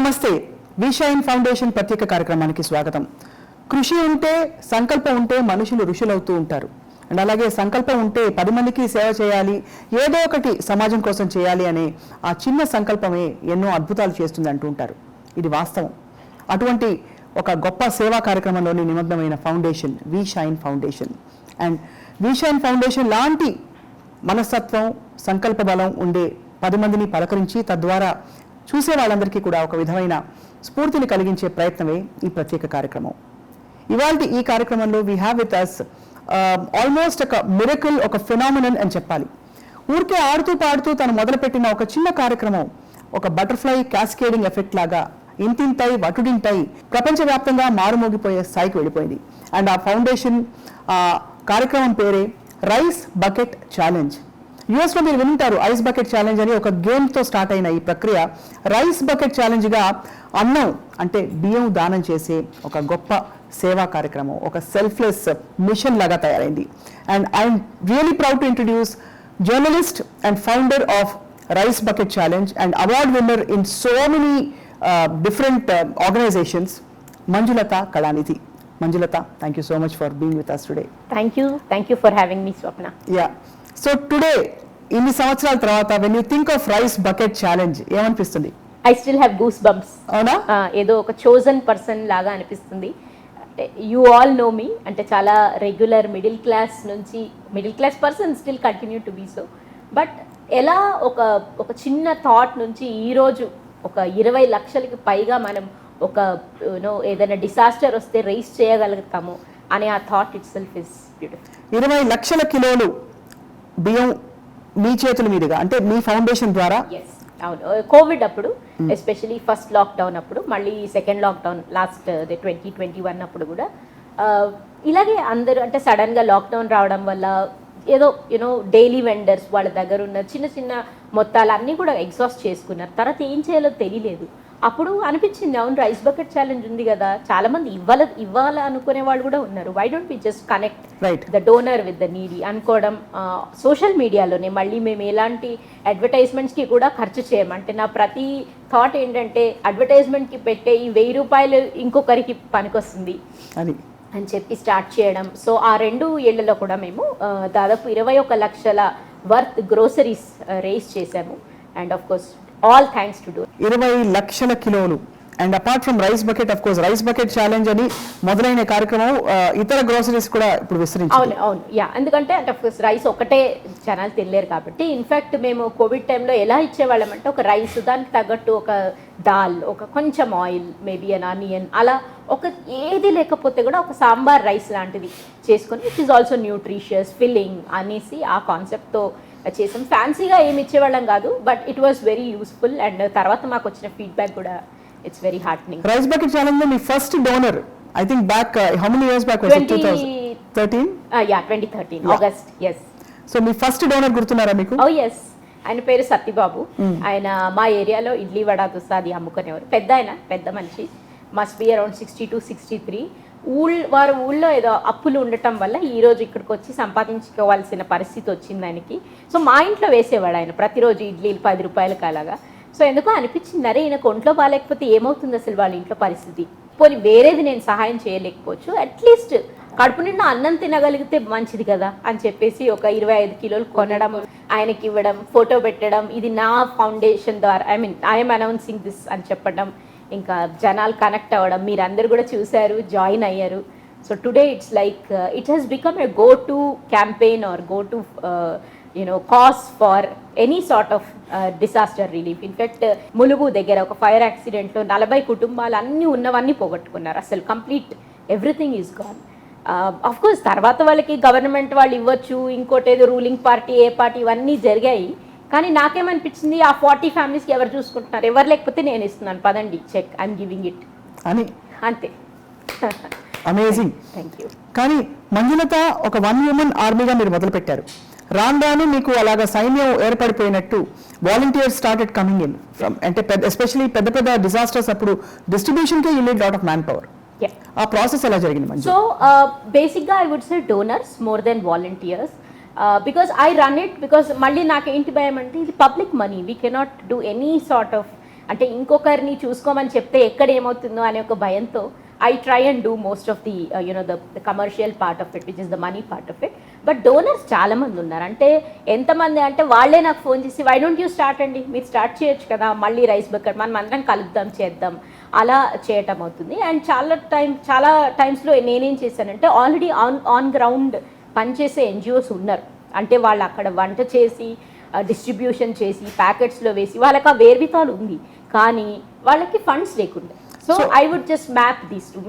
నమస్తే. విషైన్ ఫౌండేషన్ ప్రత్యేక కార్యక్రమానికి స్వాగతం. కృషి ఉంటే, సంకల్పం ఉంటే మనుషులు ఋషులవుతూ ఉంటారు. అండ్ అలాగే సంకల్పం ఉంటే 10 మందికి సేవ చేయాలి, ఏదో ఒకటి సమాజం కోసం చేయాలి అనే ఆ చిన్న సంకల్పమే ఎన్నో అద్భుతాలు చేస్తుంది అంటూ ఉంటారు. ఇది వాస్తవం. అటువంటి ఒక గొప్ప సేవా కార్యక్రమంలోని నిమగ్నమైన ఫౌండేషన్ విషైన్ ఫౌండేషన్. అండ్ విషైన్ ఫౌండేషన్ లాంటి మనస్తత్వం, సంకల్ప బలం ఉండే 10 మందిని పలకరించి తద్వారా చూసే వాళ్ళందరికీ కూడా ఒక విధమైన స్ఫూర్తిని కలిగించే ప్రయత్నమే ఈ ప్రత్యేక కార్యక్రమం. ఇవాళ ఈ కార్యక్రమంలో we have with us almost ఒక మిరకిల్, ఒక ఫినామినన్ అని చెప్పాలి. ఊరికే ఆడుతూ పాడుతూ తను మొదలుపెట్టిన ఒక చిన్న కార్యక్రమం ఒక బటర్ఫ్లై క్యాస్కేడింగ్ ఎఫెక్ట్ లాగా ఇంతింతై వటుడింతై ప్రపంచవ్యాప్తంగా మారుమోగిపోయే స్థాయికి వెళ్ళిపోయింది. అండ్ ఆ ఫౌండేషన్ కార్యక్రమం పేరే రైస్ బకెట్ ఛాలెంజ్. యుఎస్లో మీరు వింటారు ఐస్ బకెట్ ఛాలెంజ్ అని. ఒక గేమ్తో స్టార్ట్ అయిన ఈ ప్రక్రియ రైస్ బకెట్ ఛాలెంజ్గా అన్నం అంటే బియ్యం దానం చేసే ఒక గొప్ప సేవా కార్యక్రమం, ఒక సెల్ఫ్లెస్ మిషన్ లాగా తయారైంది. And I'm really proud to introduce journalist and founder of rice bucket challenge and award winner in so many different organisations, Manjulata Kalanidhi. Manjulata, thank you so much for being with us today. Thank you for having me, Swapna. Yeah. So today, ఇన్ని సంవత్సరాల తర్వాత when you think of rice bucket challenge, ఏమనిపిస్తుంది? I still have goosebumps. అవునా? ఏదో ఒక chosen person లాగా అనిపిస్తుంది. You all know me, అంటే చాలా regular middle class person still continue to be so. But ఎలా ఒక చిన్న థాట్ నుంచి ఈరోజు ఒక 20 లక్షలకి పైగా మనం ఒక ఏదైనా డిసాస్టర్ వస్తే రైస్ చేయగలుగుతాము అనే ఆ thought it self is beautiful. 20 లక్షల కిలోలు బియ్యం మీ చేతుల మీదుగా, అంటే మీ ఫౌండేషన్ ద్వారా? అవును. కోవిడ్ అప్పుడు, ఎస్పెషలీ ఫస్ట్ లాక్డౌన్ అప్పుడు, మళ్ళీ సెకండ్ లాక్డౌన్ లాస్ట్ 2021 అప్పుడు కూడా ఇలాగే అందరూ అంటే సడన్గా లాక్డౌన్ రావడం వల్ల ఏదో డైలీ వెండర్స్ వాళ్ళ దగ్గర ఉన్న చిన్న చిన్న మొత్తాలు అన్నీ కూడా ఎగ్జాస్ట్ చేసుకున్నారు. తర్వాత ఏం చేయాలో తెలియలేదు. అప్పుడు అనిపించింది, అవును రైస్ బకెట్ ఛాలెంజ్ ఉంది కదా, చాలా మంది ఇవ్వాలి అనుకునే వాళ్ళు కూడా ఉన్నారు. Why don't we just connect the donor with the needy అనుకోవడం. సోషల్ మీడియాలోనే మళ్ళీ మేము ఎలాంటి అడ్వర్టైజ్మెంట్స్కి కూడా ఖర్చు చేయమంటే నా ప్రతి థాట్ ఏంటంటే అడ్వర్టైజ్మెంట్కి పెట్టే ఈ 1000 రూపాయలు ఇంకొకరికి పనికొస్తుంది అని చెప్పి స్టార్ట్ చేయడం. సో ఆ 2 ఏళ్లలో కూడా మేము దాదాపు 21 లక్షల వర్త్ గ్రోసరీస్ రేస్ చేశాము. And of course all thanks to do 20 లక్షల కిలోలు. And apart from rice bucket, of course rice bucket challenge అని మొదలైన కార్యక్రమం ఇతర గ్రోసరీస్ కూడా ఇప్పుడు విస్తరించింది. అవును యా. ఎందుకంటే అంటే ఆఫ్ కోర్స్ రైస్ ఒకటే జనాలు తినలేరు కాబట్టి. ఇన్ఫ్యాక్ట్ మేము కోవిడ్ టైంలో ఎలా ఇచ్చేవాళ్ళం అంటే ఒక రైస్, దానికి తగ్గట్టు ఒక దాల్, ఒక కొంచెం ఆయిల్, మేబీ అన్ ఆనియన్, అలా ఒక ఏది లేకపోతే కూడా ఒక సాంబార్ రైస్ లాంటిది చేసుకొని it is also nutritious filling అనేసి ఆ కాన్సెప్ట్తో చేసాం. ఫ్యాన్సీగా ఏమి ఇచ్చేవాళ్ళం కాదు, but it was very useful. And తర్వాత మాకు వచ్చిన ఫీడ్బ్యాక్ కూడా it's very heartening. Rice bucket challenge లో మీ first donor I think back how many years back? 2013 August. yes. So మీ ఫస్ట్ డోనర్ గుర్తున్నారా మీకు? Oh yes. ఆయన పేరు సత్యబాబు. ఆయన మా ఏరియాలో ఇడ్లీ వడ దోస అది అమ్ముకునేవారు. పెద్ద మనిషి, మస్ట్ బి అరౌండ్ 62-63. వారు ఊళ్ళో ఏదో అప్పులు ఉండటం వల్ల ఈరోజు ఇక్కడికి వచ్చి సంపాదించుకోవాల్సిన పరిస్థితి వచ్చింది ఆయనకి. సో మా ఇంట్లో వేసేవాడు ఆయన ప్రతిరోజు ఇడ్లీలు 10 రూపాయలకి అలాగా. సో ఎందుకో అనిపించింది, అరే ఈయనకు ఒంట్లో బాగాలేకపోతే ఏమవుతుంది అసలు వాళ్ళ ఇంట్లో పరిస్థితి, పోనీ వేరేది నేను సహాయం చేయలేకపోవచ్చు, అట్లీస్ట్ కడుపు నిండా అన్నం తినగలిగితే మంచిది కదా అని చెప్పేసి ఒక 25 కిలోలు కొనడం, ఆయనకి ఇవ్వడం, ఫోటో పెట్టడం, ఇది నా ఫౌండేషన్ ద్వారా ఐఎమ్ అనౌన్సింగ్ దిస్ అని చెప్పడం, ఇంకా జనాలు కనెక్ట్ అవ్వడం, మీరందరూ కూడా చూశారు, జాయిన్ అయ్యారు. So today it's like it he's become a go to campaign or go to cause for any sort of disaster relief. In fact Mulugu దగ్గర ఒక ఫైర్ యాక్సిడెంట్లో 40 కుటుంబాలు అన్నీ ఉన్నవన్నీ పోగొట్టుకున్నారు. అసలు complete everything is gone. Of course తర్వాత వాళ్ళకి గవర్నమెంట్ వాళ్ళు ఇవ్వచ్చు, ఇంకోటి ఏదో రూలింగ్ పార్టీ ఏ పార్టీ ఇవన్నీ జరిగాయి. కానీ నాకేమనిపించింది, ఆ 40 ఫ్యామిలీస్కి ఎవరు చూసుకుంటున్నారు, ఎవరు లేకపోతే నేను ఇస్తున్నాను, పదండి చెక్, ఐఎమ్ గివింగ్ ఇట్ అని, అంతే. అమేజింగ్. Thank you. కానీ మంజులత ఒక 1 woman ఆర్మీగా మీరు మొదలుపెట్టారు. రాను మీకు అలాగా సైన్యం ఏర్పడిపోయినట్టు volunteers started coming in from, అంటే ఎస్పెషల్లీ పెద్ద డిజాస్టర్స్ అప్పుడు డిస్ట్రిబ్యూషన్కే you need lot of manpower. ఆ ప్రాసెస్ ఎలా జరిగింది మంజు? సో బేసిక్గా I would say donors more than volunteers. Because I run it, because మళ్ళీ నాకు ఏంటి భయం అంటే ఇది public money, we cannot do any sort of అంటే ఇంకొకరిని చూసుకోమని చెప్తే ఎక్కడ ఏమవుతుందో అనే ఒక భయంతో I try and do most of the the commercial part of it, which is the money part of it. But donors చాలా మంది ఉన్నారు. అంటే ఎంతమంది అంటే వాళ్ళే నాకు ఫోన్ చేసి వై డోంట్ యూ స్టార్ట్ అండి, మీరు స్టార్ట్ చేయొచ్చు కదా, మళ్ళీ రైస్ బకర్ మనం అందరం కలుద్దాం చేద్దాం అలా చేయటం అవుతుంది. అండ్ చాలా టైమ్స్లో నేనేం చేశానంటే ఆల్రెడీ ఆన్ గ్రౌండ్ పనిచేసే ఎన్జిఓస్ ఉన్నారు. అంటే వాళ్ళు అక్కడ వంట చేసి డిస్ట్రిబ్యూషన్ చేసి ప్యాకెట్స్లో వేసి వాళ్ళకి ఆ వేర్వితాలు ఉంది, కానీ వాళ్ళకి ఫండ్స్ లేకుండా. So I would just map these to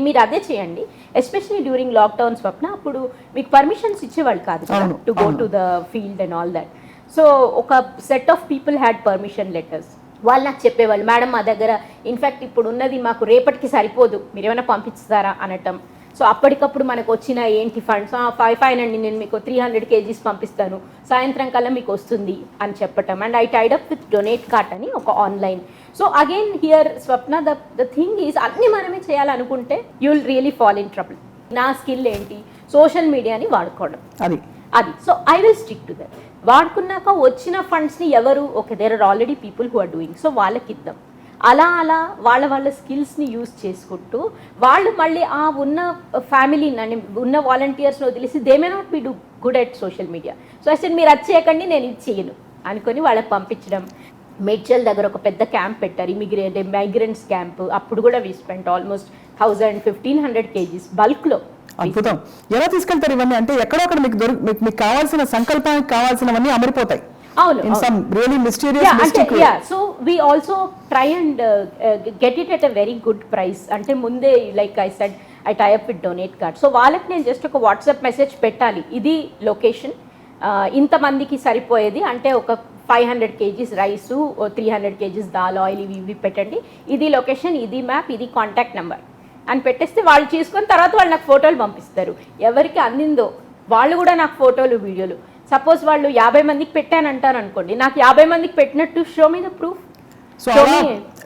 మీరు అదే చేయండి. ఎస్పెషలీ డ్యూరింగ్ లాక్డౌన్ స్వప్న అప్పుడు మీకు పర్మిషన్స్ ఇచ్చేవాళ్ళు కాదు to go to the field and all that. So ఒక set of people had permission letters. వాళ్ళు నాకు చెప్పేవాళ్ళు, మేడం మా దగ్గర ఇన్ఫ్యాక్ట్ ఇప్పుడు ఉన్నది మాకు రేపటికి సరిపోదు, మీరు ఏమైనా పంపిస్తారా అనటం. సో అప్పటికప్పుడు మనకు వచ్చిన ఏంటి ఫండ్స్, ఫైన్ అండి నేను మీకు 300 kgs పంపిస్తాను, సాయంత్రం కల్లా మీకు వస్తుంది అని చెప్పటం. And I tied up with donate cart అని ఒక online. So again here Swapna the thing is అన్నీ మనమే చేయాలనుకుంటే you will really fall in trouble. నా స్కిల్ ఏంటి, సోషల్ మీడియాని వాడుకోవడం, అది so I will stick to that. వాడుకున్నాక వచ్చిన ఫండ్స్ని ఎవరు there are already people who are doing, so వాళ్ళకి ఇద్దాం. అలా వాళ్ళ స్కిల్స్ని యూజ్ చేసుకుంటూ వాళ్ళు మళ్ళీ ఆ ఉన్న ఫ్యామిలీని అని ఉన్న వాలంటీర్స్ని వదిలేసి they may not be do good at social media. So అసలు మీరు అది చేయకండి నేను ఇది చేయను అనుకొని వాళ్ళకి పంపించడం. మేడ్చల్ దగ్గర ఒక పెద్ద క్యాంప్ పెట్టారు, మైగ్రెంట్స్ క్యాంప్. అప్పుడు కూడా వీ స్పెంట్ ఆల్మోస్ట్ 1,000-1,500 kgs బల్క్లో. అద్భుతం. ఎలా తీసుకెళ్తారు ఇవన్నీ? అంటే ఎక్కడో అక్కడ మీకు కావాల్సిన సంకల్పానికి కావాల్సినవన్నీ అమరిపోతాయి. అవును. So we also try and get it at a very good price. అంటే ముందే like I said I tie up with Donatekart. So వాళ్ళకి నేను జస్ట్ ఒక వాట్సాప్ మెసేజ్ పెట్టాలి, ఇది లొకేషన్, ఇంతమందికి సరిపోయేది, అంటే ఒక 500 kgs rice, 300 kgs dal, oil, ఇవి పెట్టండి, ఇది లొకేషన్, ఇది మ్యాప్, ఇది కాంటాక్ట్ నెంబర్ అని పెట్టేస్తే వాళ్ళు చేసుకొని తర్వాత వాళ్ళు నాకు ఫోటోలు పంపిస్తారు. ఎవరికి అందిందో వాళ్ళు కూడా నాకు ఫోటోలు వీడియోలు. సపోజ్ వాళ్ళు 50 మందికి పెట్టానంటారు అనుకోండి, నాకు 50 మందికి పెట్టినట్టు show me the proof. So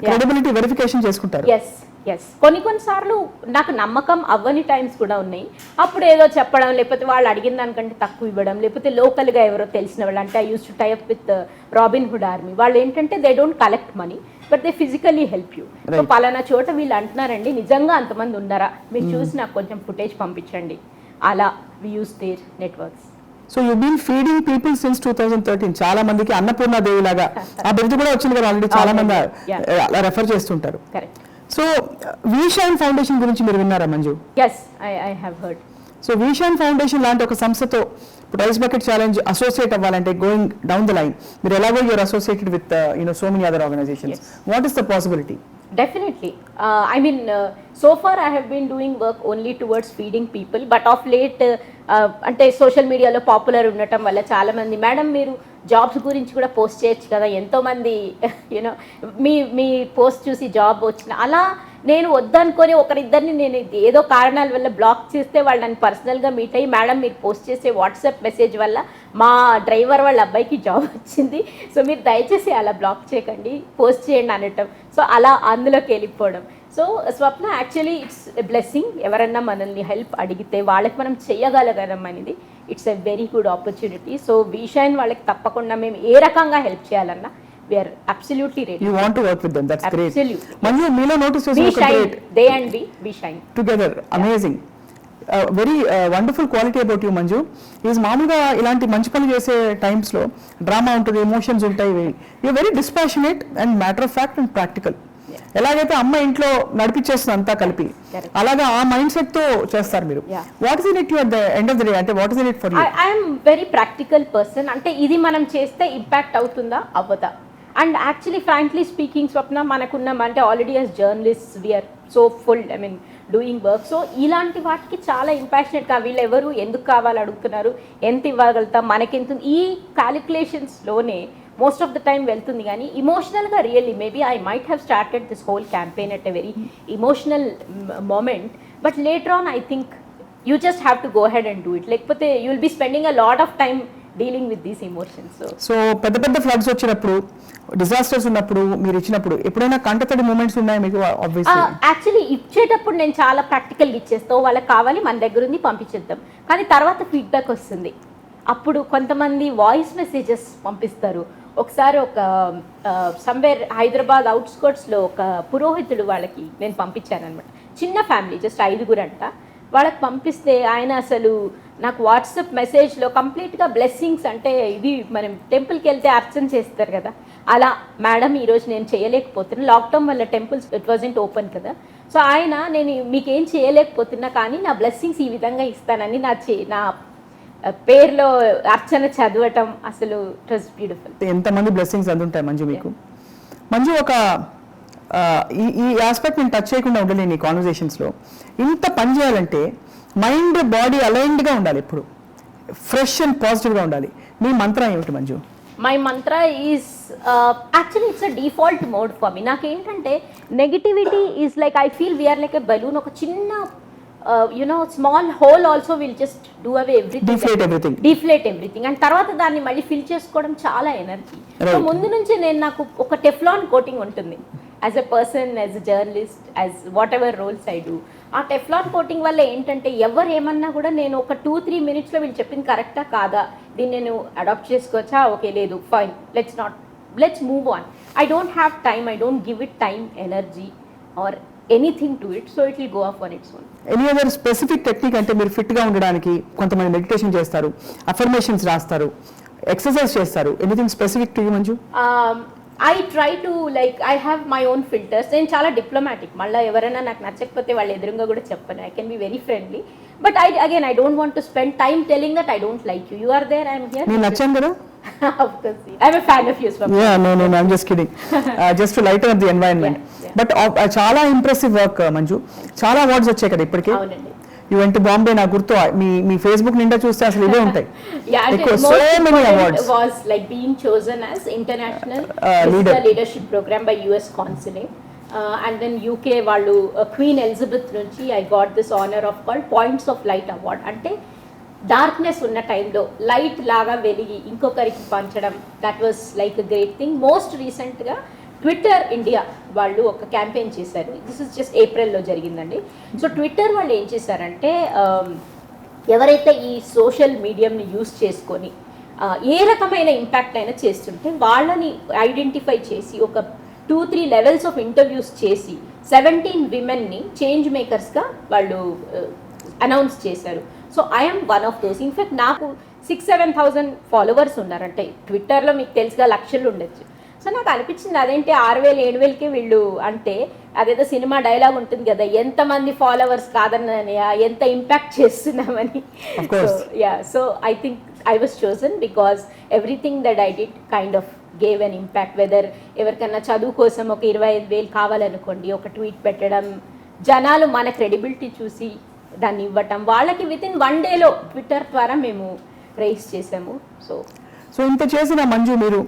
credibility verification చేసుకుంటారు. ఎస్ కొన్నిసార్లు నాకు నమ్మకం అవ్వని టైమ్స్ కూడా ఉన్నాయి. అప్పుడు ఏదో చెప్పడం, లేకపోతే వాళ్ళు అడిగిన దానికంటే తక్కువ ఇవ్వడం, లేకపోతే లోకల్గా ఎవరో తెలిసిన వాళ్ళు. అంటే I use to tie up with Robin Hood Army. వాళ్ళు ఏంటంటే they don't collect money but they physically help you. So పలానా చోట వీళ్ళు అంటున్నారండి, నిజంగా అంతమంది ఉన్నారా, మీరు చూసి నాకు కొంచెం ఫుటేజ్ పంపించండి. అలా we use their networks. So you been feeding people since 2013. చాలా మందికి అన్నపూర్ణ దేవి లాగా ఆ బిరుదు కూడా వచ్చింది కదా ఆల్రెడీ, చాలా మంది అలా రెఫర్ చేస్తుంటారు. సో వీషైన్ ఫౌండేషన్ గురించి మీరు విన్నారా Manju? yes I have heard. So WeShine foundation లాంటి ఒక సంస్థతో ఇప్పుడు రైస్ బకెట్ ఛాలెంజ్ అసోసియేట్ అవ్వాలంటే గోయింగ్ డౌన్ ద లైన్ మీరు ఎలాగో you're associated with so many other organisations, what is the possibility? Definitely. I mean, so far I have been doing work only towards feeding people, but of late అంటే social మీడియాలో popular ఉండటం వల్ల చాలామంది madam మీరు jobs గురించి కూడా post చేయొచ్చు కదా, ఎంతోమంది యూనో మీ పోస్ట్ చూసి జాబ్ వచ్చిన. అలా నేను వద్దనుకొని ఒకరిద్దరిని నేను ఏదో కారణాల వల్ల బ్లాక్ చేస్తే వాళ్ళు నన్ను పర్సనల్గా మీట్ అయ్యి మేడం మీరు పోస్ట్ చేసే వాట్సాప్ మెసేజ్ వల్ల మా డ్రైవర్ వాళ్ళ అబ్బాయికి జాబ్ వచ్చింది, సో మీరు దయచేసి అలా బ్లాక్ చేయకండి, పోస్ట్ చేయండి అనటం. సో అలా అందులోకి వెళ్ళిపోవడం. So Swapna actually it's a blessing. ఎవరన్నా మనల్ని హెల్ప్ అడిగితే వాళ్ళకి మనం చెయ్యగలగడం అనేది it's a very good opportunity. So WeShine వాళ్ళకి తప్పకుండా మేము ఏ రకంగా హెల్ప్ చేయాలన్నా we are absolutely ready. You want to work with them, that's absolutely great. Manju, Meelo notice we shine, they and we shine together. Amazing. Very wonderful quality about you Manju is మామూలుగా ఇలాంటి మంచి పనులు చేసే times లో drama ఉంటుంది, emotions ఉంటాయి. You very dispassionate and matter of fact and practical. ఎలాగైతే అమ్మ ఇంట్లో నడిపించేస్తుంది అంతా కలిపి, అలాగా ఆ మైండ్ సెట్ తో చేస్తారు మీరు. What is it you at the end of the day, అంటే what is it for you? I am very practical person. అంటే ఇది మనం చేస్తే ఇంపాక్ట్ అవుతుందా అవ్వదా. And actually frankly speaking Swapna మనకున్నాం అంటే already as journalist we're so full I mean doing work. So ఇలాంటి వాటికి చాలా ఇంపాషనేట్గా వీళ్ళు ఎవరు ఎందుకు కావాలి అడుగుతున్నారు, ఎంత ఇవ్వగలుగుతాం, మనకెంత, ఈ క్యాలిక్యులేషన్స్లోనే మోస్ట్ ఆఫ్ ద టైం వెళ్తుంది. కానీ ఇమోషనల్గా really maybe I might have started this whole campaign at a very emotional moment, but later on I think you just have to go head and do it. లేకపోతే you will be spending a lot of time dealing with these emotions. So పెద్ద పెద్ద floods వచ్చినప్పుడు, disasters ఉన్నప్పుడు, మీరు ఇచ్చినప్పుడు ఎప్పుడైనా కంటతడి moments ఉన్నాయా మీకు? యాక్చువల్లీ ఇచ్చేటప్పుడు నేను చాలా ప్రాక్టికల్గా ఇచ్చేస్తాను, వాళ్ళకి కావాలి మన దగ్గర ఉంది పంపించేద్దాం. కానీ తర్వాత ఫీడ్బ్యాక్ వస్తుంది. అప్పుడు కొంతమంది వాయిస్ మెసేజెస్ పంపిస్తారు, ఒకసారి ఒక సమ్వేర్ హైదరాబాద్ అవుట్స్కర్ట్స్లో ఒక పురోహితుడు వాళ్ళకి నేను పంపించాను అనమాట. చిన్న ఫ్యామిలీ, జస్ట్ 5 అంట. వాళ్ళకి పంపిస్తే ఆయన అసలు నాకు వాట్సాప్ మెసేజ్లో కంప్లీట్గా బ్లెస్సింగ్స్, అంటే ఇది మనం టెంపుల్కి వెళ్తే అర్చన చేస్తారు కదా, అలా మేడం ఈరోజు నేను చేయలేకపోతున్నా, లాక్డౌన్ వల్ల టెంపుల్స్ ఇట్ వాజంట్ ఓపెన్ కదా, సో ఆయన నేను మీకేం చేయలేకపోతున్నా కానీ నా బ్లెస్సింగ్స్ ఈ విధంగా ఇస్తానని నా పేరులో అర్చన చదవటం అసలు ఇట్ వాజ్ బ్యూటిఫుల్. ఎంతమంది బ్లెస్సింగ్స్ అందుంటాయి మంజు మీకు. మంజు ఒక ఈ ఆస్పెక్ట్ నేను టచ్ చేయకుండా ఉండలేను ఈ కాన్వర్జేషన్స్లో. ఇంత పని చేయాలంటే మైండ్ బాడీ అలైన్డ్గా ఉండాలి, ఎప్పుడు ఫ్రెష్ అండ్ పాజిటివ్గా ఉండాలి. మీ మంత్రం ఏమిటి Manju? My mantra is actually it's a default mode for me. నాకేంటంటే negativity is like I feel we're like a balloon. ఒక చిన్న small hole also will just do away deflate everything and తర్వాత దాన్ని మళ్ళీ ఫిల్ చేసుకోవడం చాలా ఎనర్జీ. సో ముందు నుంచి నాకు ఒక టెఫ్లాన్ కోటింగ్ ఉంటుంది as a person, as a journalist, as whatever roles I do. ఆ టెఫ్లాన్ కోటింగ్ వల్ల ఏంటంటే ఎవరు ఏమన్నా కూడా నేను ఒక 2-3 మినిట్స్లో వీళ్ళు చెప్పింది కరెక్టా కాదా, దీన్ని నేను అడాప్ట్ చేసుకోవచ్చా, ఓకే లేదు fine, let's move on. I don't have time, I don't give it time, energy or anything to it, so it will go of on its own. Any other specific technique? అంటే మీరు ఫిట్గా ఉండడానికి కొంతమంది meditation చేస్తారు, affirmations రాస్తారు, exercise చేస్తారు. Anything specific to you Manju? I try to I have my own filters. నేను చాలా డిప్లొమాటిక్, మళ్ళీ ఎవరైనా నాకు నచ్చకపోతే వాళ్ళ ఎదురుగా కూడా చెప్పను. I can be very friendly, but I don't want to spend time telling that I don't like you. You are there, I'm here. నేను నచ్చాను కదా? Of course, I'm a fan of yours. Yeah, no, I'm just kidding. Just to lighten up the environment. Yeah. But చాలా impressive work Manju. చాలా awards వచ్చాయి కదా ఇప్పటికే. అవునండి. You went to Bombay, నాకు గుర్తు. మీ ఫేస్బుక్ నిండా చూస్తే అసలు ఇవే ఉంటాయి. So many awards was like being chosen as international leadership program by US consulate, and then UK వాళ్ళు Queen Elizabeth నుంచి I got this honor of called Points of Light award. అంటే డార్క్నెస్ ఉన్న టైంలో లైట్ లాగా వెలిగి ఇంకొకరికి పంచడం, that was like a great thing. Most రీసెంట్గా ట్విట్టర్ ఇండియా వాళ్ళు ఒక క్యాంపెయిన్ చేశారు. దిస్ ఇస్ జస్ట్ ఏప్రిల్లో జరిగిందండి. సో ట్విట్టర్ వాళ్ళు ఏం చేశారంటే ఎవరైతే ఈ సోషల్ మీడియంని యూస్ చేసుకొని ఏ రకమైన ఇంపాక్ట్ అయినా చేస్తుంటే వాళ్ళని ఐడెంటిఫై చేసి ఒక 2-3 లెవెల్స్ ఆఫ్ ఇంటర్వ్యూస్ చేసి 17 విమెన్ని చేంజ్ మేకర్స్గా వాళ్ళు అనౌన్స్ చేశారు. So I'm one of those. In fact నాకు 6,000-7,000 ఫాలోవర్స్ ఉన్నారంటే ట్విట్టర్లో మీకు తెలుసుగా లక్షలు ఉండొచ్చు. సో నాకు అనిపించింది అదేంటి 6,000-7,000కే వీళ్ళు, అంటే అదేదో సినిమా డైలాగ్ ఉంటుంది కదా, ఎంతమంది ఫాలోవర్స్ కాదన్నని ఎంత ఇంపాక్ట్ చేస్తున్నామని. So I think I was chosen because everything that I did kind of gave an impact. Whether ఎవరికన్నా చదువు కోసం ఒక 25,000 కావాలనుకోండి, ఒక ట్వీట్ పెట్టడం, జనాలు మన క్రెడిబిలిటీ చూసి దాన్ని ఇవ్వటం, వాళ్ళకి వితిన్ 1 డేలో ట్విట్టర్ ద్వారా మేము రైస్ చేసాము. సో ఇంత చేసిన మంజు మీరు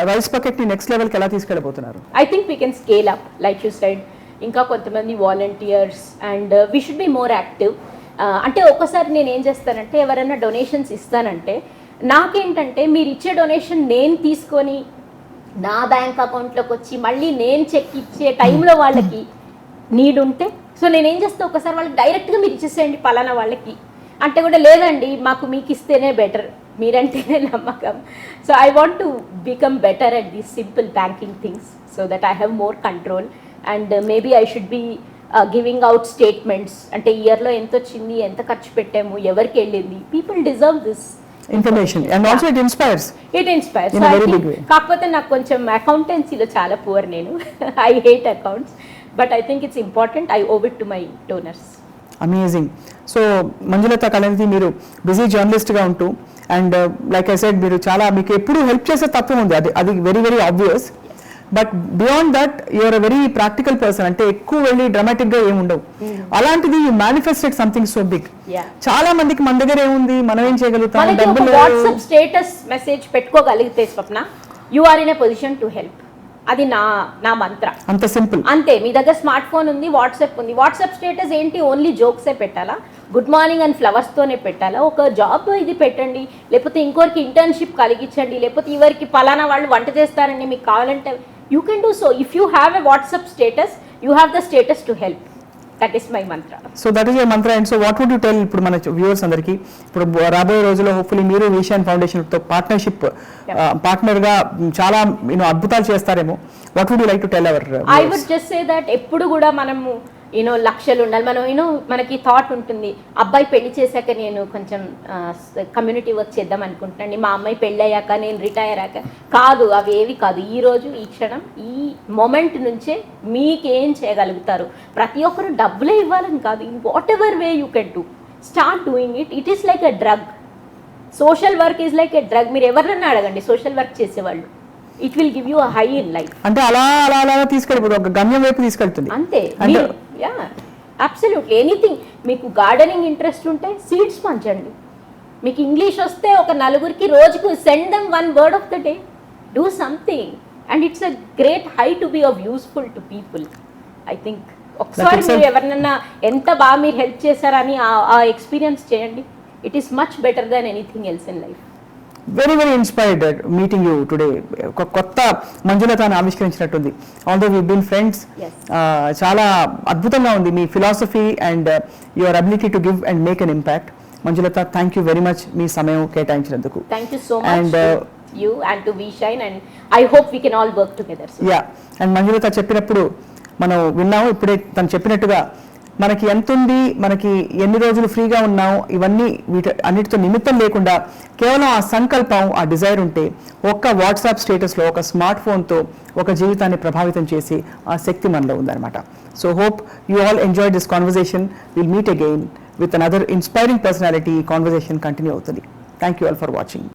రైస్ బకెట్ని నెక్స్ట్ లెవెల్కి ఎలా తీసుకెళ్ళబోతున్నారు? I think we can scale up like you side. ఇంకా కొంతమంది volunteers and we should be more active. అంటే ఒక్కసారి నేను ఏం చేస్తానంటే ఎవరైనా డొనేషన్స్ ఇస్తానంటే నాకేంటంటే మీరు ఇచ్చే డొనేషన్ నేను తీసుకొని నా బ్యాంక్ అకౌంట్లోకి వచ్చి మళ్ళీ నేను చెక్ ఇచ్చే టైంలో వాళ్ళకి నీడ్ ఉంటే, సో నేనేం చేస్తే ఒకసారి వాళ్ళకి డైరెక్ట్గా మీరు ఇచ్చేసేయండి పలానా వాళ్ళకి అంటే కూడా లేదండి మాకు మీకు ఇస్తేనే బెటర్, మీరంటేనే నమ్మకం. So I want to become better at these simple banking things so that I have more control and maybe I should be giving out statements. అంటే ఇయర్లో ఎంత వచ్చింది, ఎంత ఖర్చు పెట్టాము, ఎవరికి వెళ్ళింది. People deserve this information and also it inspires so I think కాకపోతే నాకు కొంచెం అకౌంటెన్సీలో చాలా పూర్ నేను. I hate accounts but I think it's important. I owe it to my donors. Amazing. So Manjulatha Kalanithi మీరు బిజీ జర్నలిస్ట్గా ఉంటూ అండ్ లైక్ ఐ సెడ్ మీరు చాలా మీకు ఎప్పుడు హెల్ప్ చేసే తత్వం ఉంది, అది very very obvious. But beyond that you're a very practical person. అంటే ఎక్కువ వెళ్ళి డ్రామాటిక్ గా ఏముండవు. అలాంటిది you manifested something so big. చాలా మందికి మన దగ్గర ఏముంది, మనం ఏం చేయగలుగుతాం, వాట్సాప్ స్టేటస్ మెసేజ్ పెట్టుకోగలిగితే Swapna you are in a position to help. అది నా మంత్ర. అంత సింపుల్. అంతే. మీ దగ్గర స్మార్ట్ ఫోన్ ఉంది, వాట్సాప్ ఉంది. వాట్సాప్ స్టేటస్ ఏంటి, ఓన్లీ జోక్సే పెట్టాలా, గుడ్ మార్నింగ్ అండ్ ఫ్లవర్స్తోనే పెట్టాలా, ఒక జాబ్ ఇది పెట్టండి, లేకపోతే ఇంకోరికి ఇంటర్న్షిప్ కలిగించండి, లేకపోతే ఎవరికి పలానా వాళ్ళు వంట చేస్తారండి మీకు కావాలంటే you can do so. If you have a WhatsApp status you have the status to help. That is my mantra. So that is your mantra. And so what would you tell ఇప్పుడు మన వ్యూవర్స్ అందరికీ, ఇప్పుడు రాబోయే రోజుల్లో హోప్ఫుల్లీ మీరు విషయాన్ foundation తో partner గా చాలా అద్భుతాలు చేస్తారేమో. What would you like to tell our? I would just say that ఎప్పుడు కూడా మనము లక్షలు ఉండాలి. మనం మనకి థాట్ ఉంటుంది, అబ్బాయి పెళ్లి చేశాక నేను కొంచెం కమ్యూనిటీ వర్క్ చేద్దాం అనుకుంటున్నాను, మా అమ్మాయి పెళ్ళి అయ్యాక నేను రిటైర్ అయ్యాక కాదు, అవి ఏవి కాదు. ఈ రోజు ఈ క్షణం ఈ మొమెంట్ నుంచే మీకేం చేయగలుగుతారు. ప్రతి ఒక్కరు డబ్బులే ఇవ్వాలని కాదు, in what ever way you can do start doing it. It is like a drug. Social work is like a drug. మీరు ఎవరినన్నా అడగండి సోషల్ వర్క్ చేసేవాళ్ళు, it will give you a high in life. అంటే అలా అలా అలా తీసుకెళ్ళిపోతుంది, ఒక గమ్యం వైపు తీసుకెళ్తుంది అంతే. Absolutely anything. మీకు గార్డెనింగ్ ఇంట్రెస్ట్ ఉంటే సీడ్స్ పంచండి. మీకు ఇంగ్లీష్ వస్తే ఒక నలుగురికి రోజుకు send them 1 word of the day. Do something and it's a great high to be of useful to people. I think ఒకసారి మీరు ఎవరినన్నా ఎంత బాగా మీరు హెల్ప్ చేశారని ఆ ఎక్స్పీరియన్స్ చేయండి. It is much better than anything else in life. Very very inspired meeting you today. ఒక కొత్త మంజులతను ఆవిష్కరించినట్టుంది. Although we been friends. చాలా అద్భుతంగా ఉంది మీ philosophy and your ability to give and make an impact. Manjulata, thank you very much మీ సమయం కేటాయించినందుకు. Thank you so much you and to V-Shine, and I hope we can all work together. Yeah, and Manjulatha చెప్పినప్పుడు మనం విన్నాము, ఇప్పుడే తను చెప్పినట్టుగా మనకి ఎంత ఉంది, మనకి ఎన్ని రోజులు ఫ్రీగా ఉన్నాం, ఇవన్నీ అన్నిటితో నిమిత్తం లేకుండా కేవలం ఆ సంకల్పం, ఆ డిజైర్ ఉంటే ఒక్క వాట్సాప్ స్టేటస్లో ఒక స్మార్ట్ ఫోన్తో ఒక జీవితాన్ని ప్రభావితం చేసి ఆ శక్తి మనలో ఉందన్నమాట. So hope you all enjoy this conversation. Will meet again with another inspiring personality. Conversation continue అవుతుంది. Thank you all for watching.